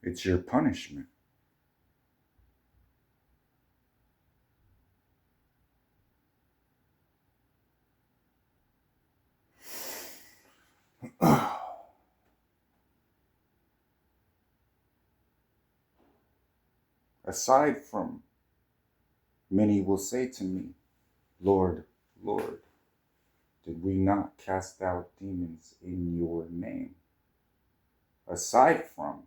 It's your punishment. Aside from, many will say to me, Lord, Lord, did we not cast out demons in your name? Aside from,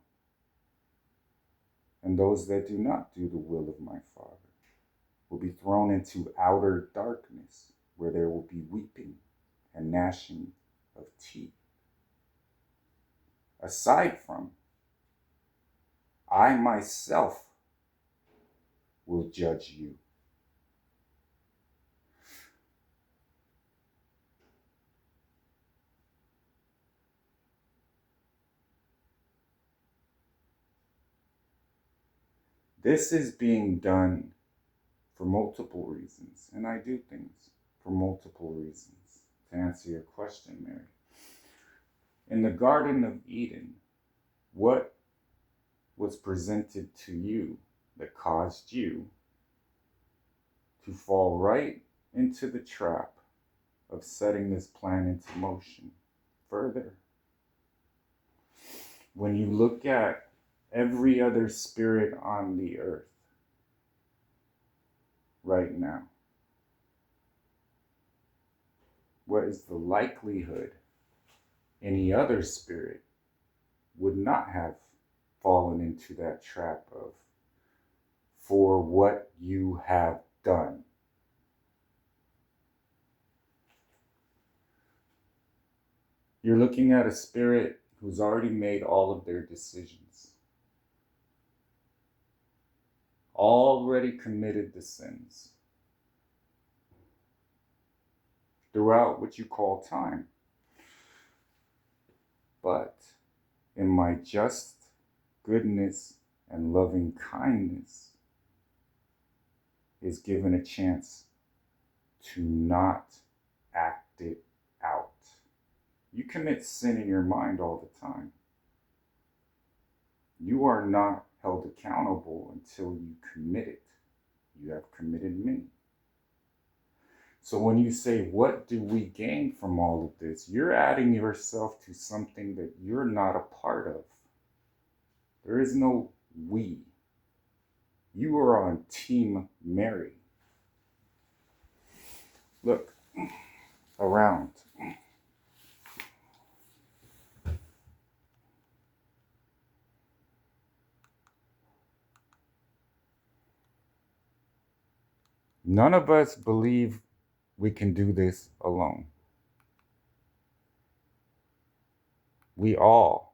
and those that do not do the will of my Father will be thrown into outer darkness, where there will be weeping and gnashing of teeth. Aside from, I myself will judge you. This is being done for multiple reasons, and I do things for multiple reasons. To answer your question, Mary, in the Garden of Eden, what was presented to you that caused you to fall right into the trap of setting this plan into motion? Further, when you look at every other spirit on the earth right now, what is the likelihood any other spirit would not have fallen into that trap of, for what you have done? You're looking at a spirit who's already made all of their decisions, already committed the sins throughout what you call time. But in my just goodness and loving kindness, is given a chance to not act it out. You commit sin in your mind all the time. You are not held accountable until you commit it. You have committed many. So when you say, what do we gain from all of this? You're adding yourself to something that you're not a part of. There is no we. You are on Team Mary. Look around. None of us believe we can do this alone. We all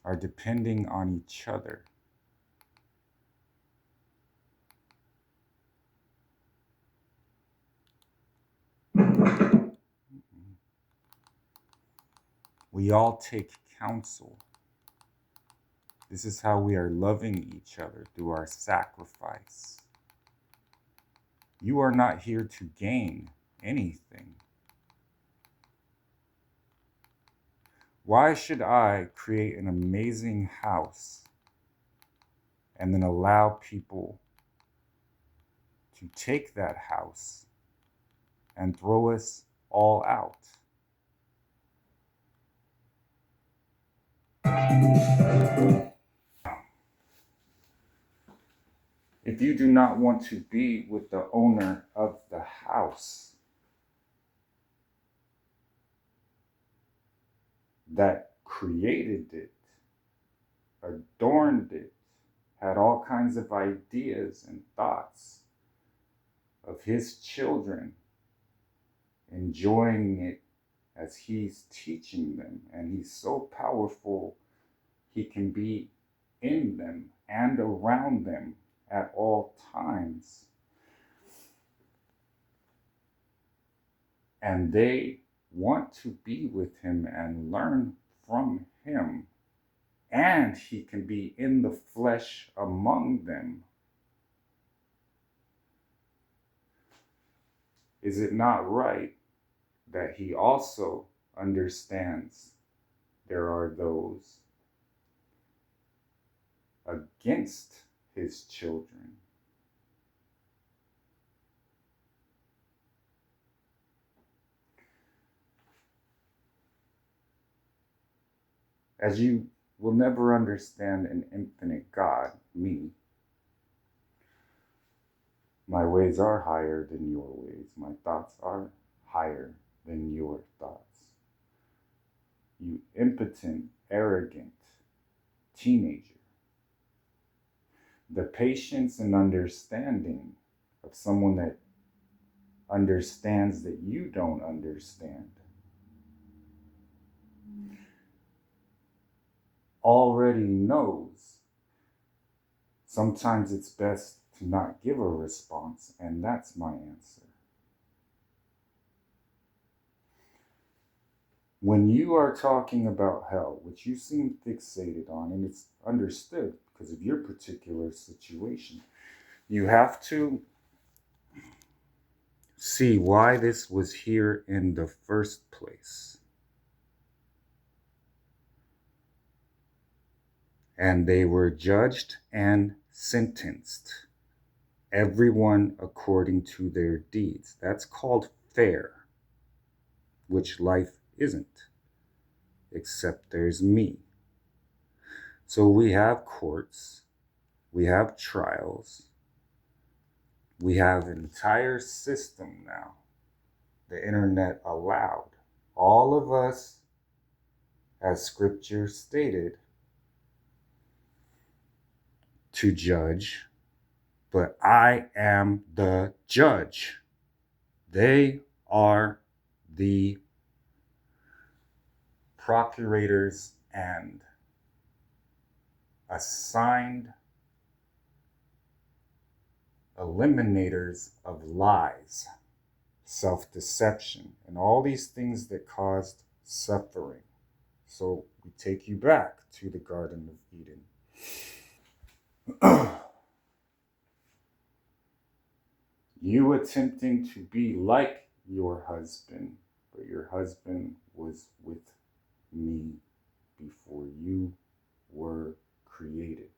are depending on each other. We all take counsel. This is how we are loving each other, through our sacrifice. You are not here to gain anything. Why should I create an amazing house and then allow people to take that house and throw us all out? If you do not want to be with the owner of the house that created it, adorned it, had all kinds of ideas and thoughts of his children enjoying it as he's teaching them, and he's so powerful he can be in them and around them at all times, and they want to be with him and learn from him and he can be in the flesh among them, is it not right that he also understands there are those against his children? As you will never understand an infinite God, me, my ways are higher than your ways. My thoughts are higher than your thoughts. You impotent, arrogant teenager. The patience and understanding of someone that understands that you don't understand already knows sometimes it's best to not give a response, and that's my answer. When you are talking about hell, which you seem fixated on, and it's understood because of your particular situation, you have to see why this was here in the first place. And they were judged and sentenced, everyone according to their deeds. That's called fair, which life isn't, except there's me. So we have courts, we have trials, we have an entire system now. The internet allowed all of us, as scripture stated, to judge, but I am the judge. They are the procurators and assigned eliminators of lies, self-deception, and all these things that caused suffering. So we take you back to the Garden of Eden. You attempting to be like your husband, but your husband was with me before you were created.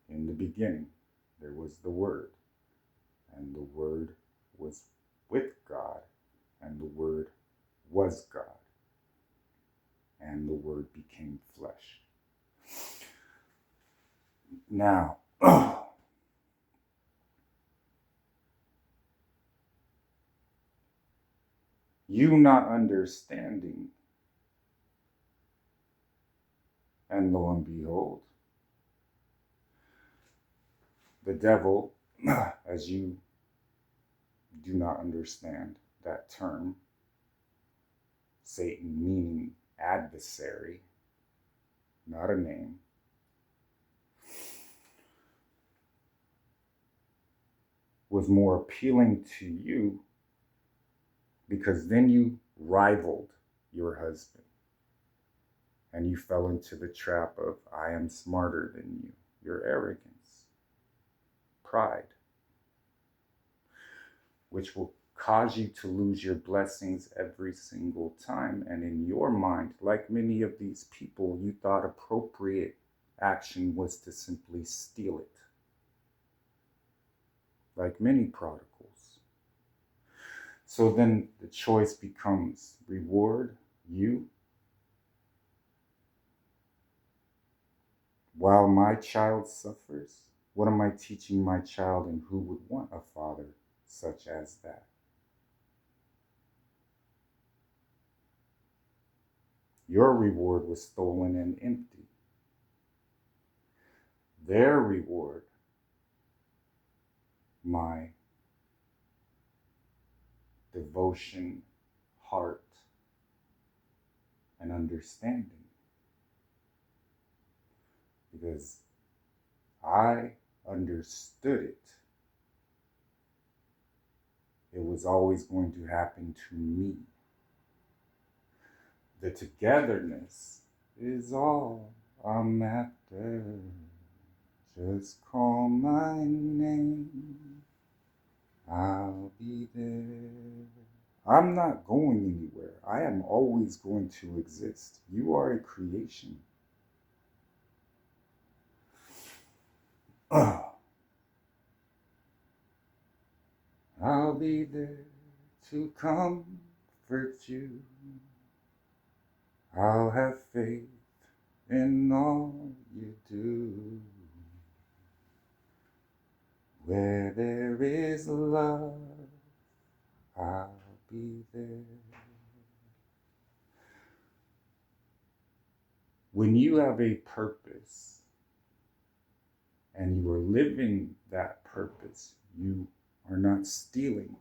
In the beginning, there was the Word, and the Word was with God, and the Word was God, and the Word became flesh. Now, you not understanding, and lo and behold, the devil, as you do not understand that term, Satan meaning adversary, not a name, was more appealing to you because then you rivaled your husband and you fell into the trap of, I am smarter than you, your arrogance, pride, which will cause you to lose your blessings every single time. And in your mind, like many of these people, you thought appropriate action was to simply steal it, like many prodigals. So then the choice becomes reward you while my child suffers. What am I teaching my child, and who would want a father such as that? Your reward was stolen and empty. Their reward, my devotion, heart, and understanding. Because I understood it. It was always going to happen to me. The togetherness is all I'm after. Just call my name, I'll be there. I'm not going anywhere. I am always going to exist. You are a creation. I'll be there to comfort you. I'll have faith in all you do. Where there is love, I'll be there. When you have a purpose and you are living that purpose, you are not stealing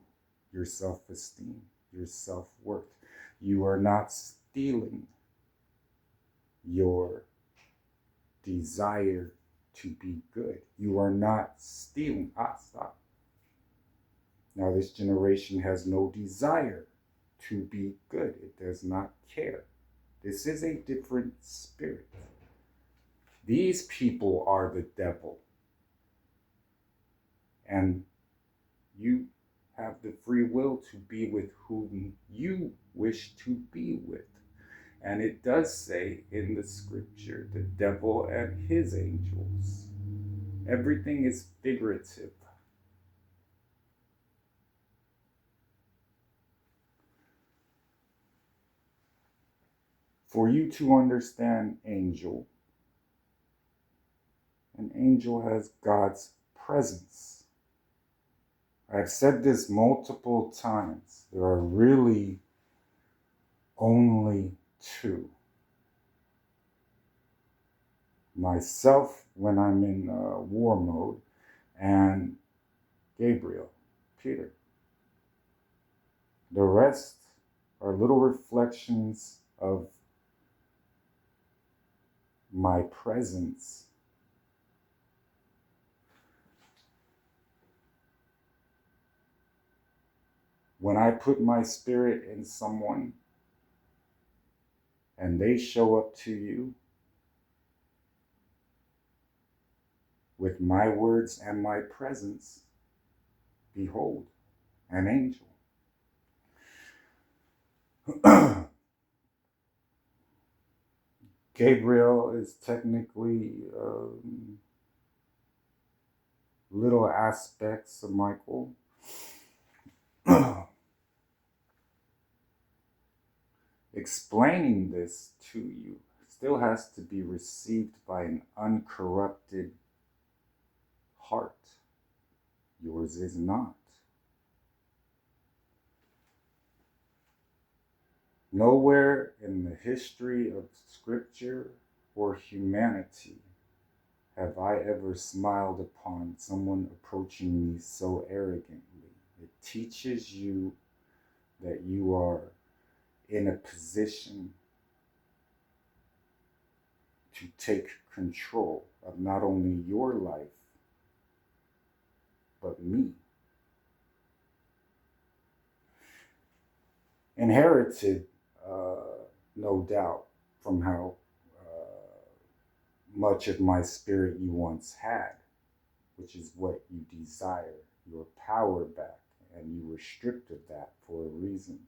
your self-esteem, your self-worth. You are not stealing your desire to be good. You are not stealing. Stop. Now this generation has no desire to be good. It does not care. This is a different spirit. These people are the devil. And you have the free will to be with whom you wish to be with. And it does say in the scripture, the devil and his angels. Everything is figurative. For you to understand angel, an angel has God's presence. I've said this multiple times. There are really only two. Myself when I'm in war mode, and Gabriel, Peter. The rest are little reflections of my presence. When I put my spirit in someone and they show up to you with my words and my presence, behold, an angel. Gabriel is technically little aspects of Michael. Explaining this to you still has to be received by an uncorrupted heart. Yours is not. Nowhere in the history of scripture or humanity have I ever smiled upon someone approaching me so arrogantly. It teaches you that you are in a position to take control of not only your life, but me. Inherited, no doubt, from how much of my spirit you once had, which is what you desire, your power back, and you were stripped of that for a reason.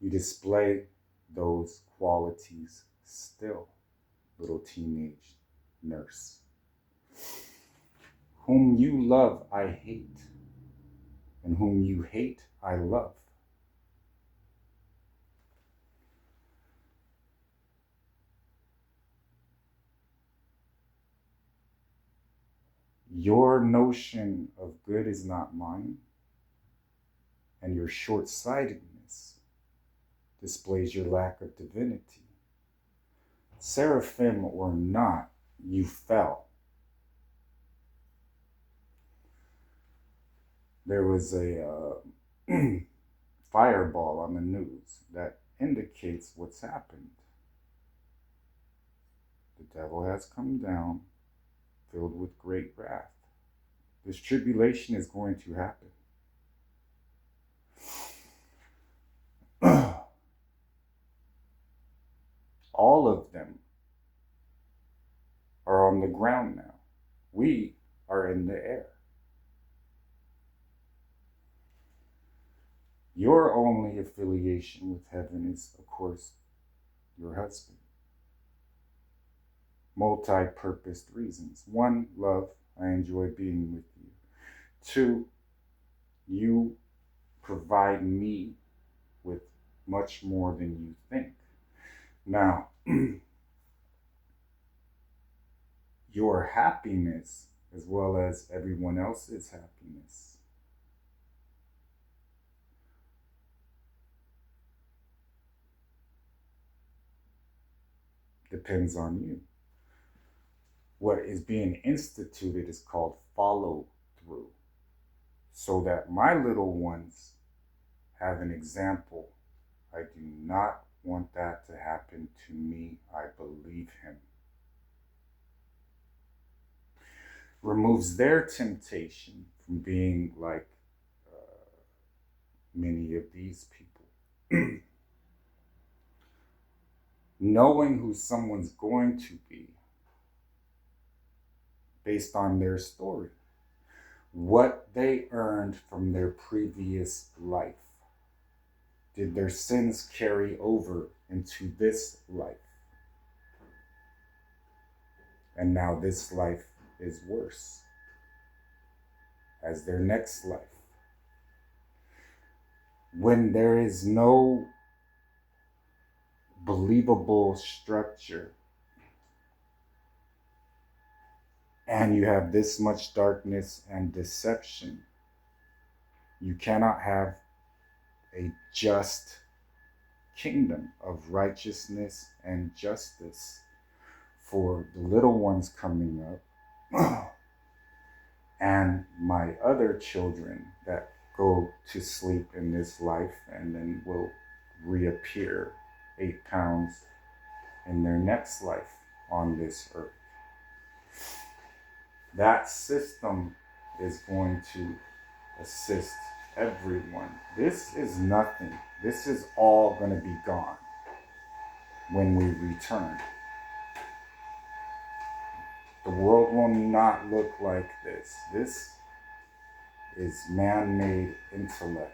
You display those qualities still, little teenage nurse. Whom you love, I hate, and whom you hate, I love. Your notion of good is not mine, and your short-sightedness displays your lack of divinity. Seraphim or not, you fell. There was a fireball on the news that indicates what's happened. The devil has come down, filled with great wrath. This tribulation is going to happen. All of them are on the ground now. We are in the air. Your only affiliation with heaven is, of course, your husband. Multi-purposed reasons. One, love. I enjoy being with you. Two, you provide me with much more than you think. Now, your happiness, as well as everyone else's happiness, depends on you. What is being instituted is called follow through, so that my little ones have an example. I do not want that to happen to me. I believe him. Removes their temptation from being like many of these people. Knowing who someone's going to be based on their story, what they earned from their previous life. Did their sins carry over into this life? And now this life is worse as their next life. When there is no believable structure and you have this much darkness and deception, you cannot have a just kingdom of righteousness and justice for the little ones coming up and my other children that go to sleep in this life and then will reappear 8 pounds in their next life on this earth. That system is going to assist everyone. This is nothing. This is all going to be gone when we return. The world will not look like this. This is man-made intellect.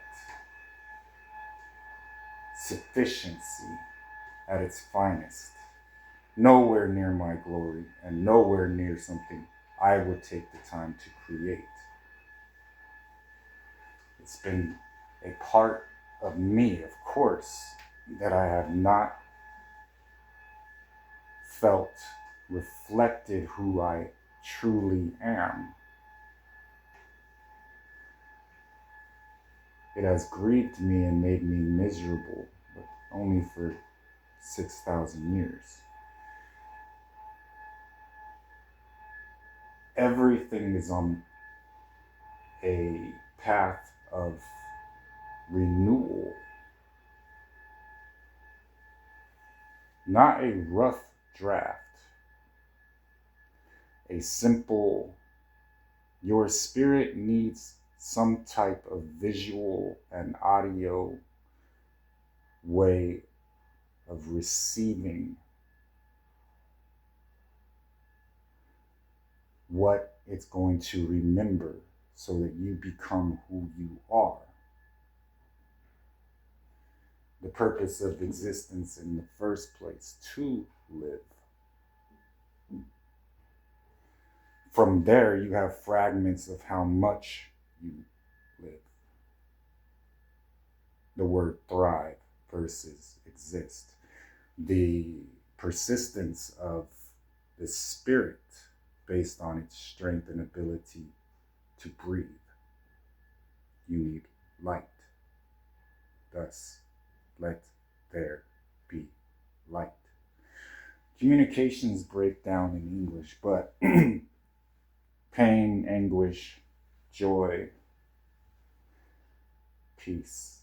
Sufficiency at its finest. Nowhere near my glory and nowhere near something I would take the time to create. It's been a part of me, of course, that I have not felt reflected who I truly am. It has grieved me and made me miserable, but only for 6,000 years. Everything is on a path of renewal. Not a rough draft. A simple, your spirit needs some type of visual and audio way of receiving what it's going to remember so that you become who you are. The purpose of existence in the first place, to live. From there, you have fragments of how much you live. The word thrive versus exist. The persistence of the spirit based on its strength and ability to breathe. You need light. Thus, let there be light. Communications break down in English, but pain, anguish, joy, peace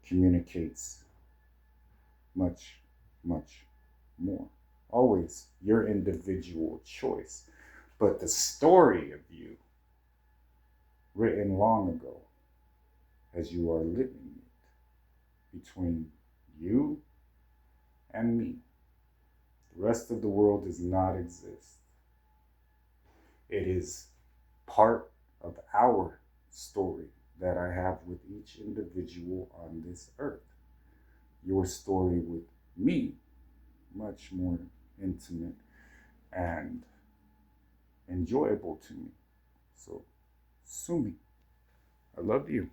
communicates much, much more. Always your individual choice, but the story of you written long ago as you are living it between you and me. The rest of the world does not exist. It is part of our story that I have with each individual on this earth. Your story with me, much more intimate and enjoyable to me. So, sue me. I love you.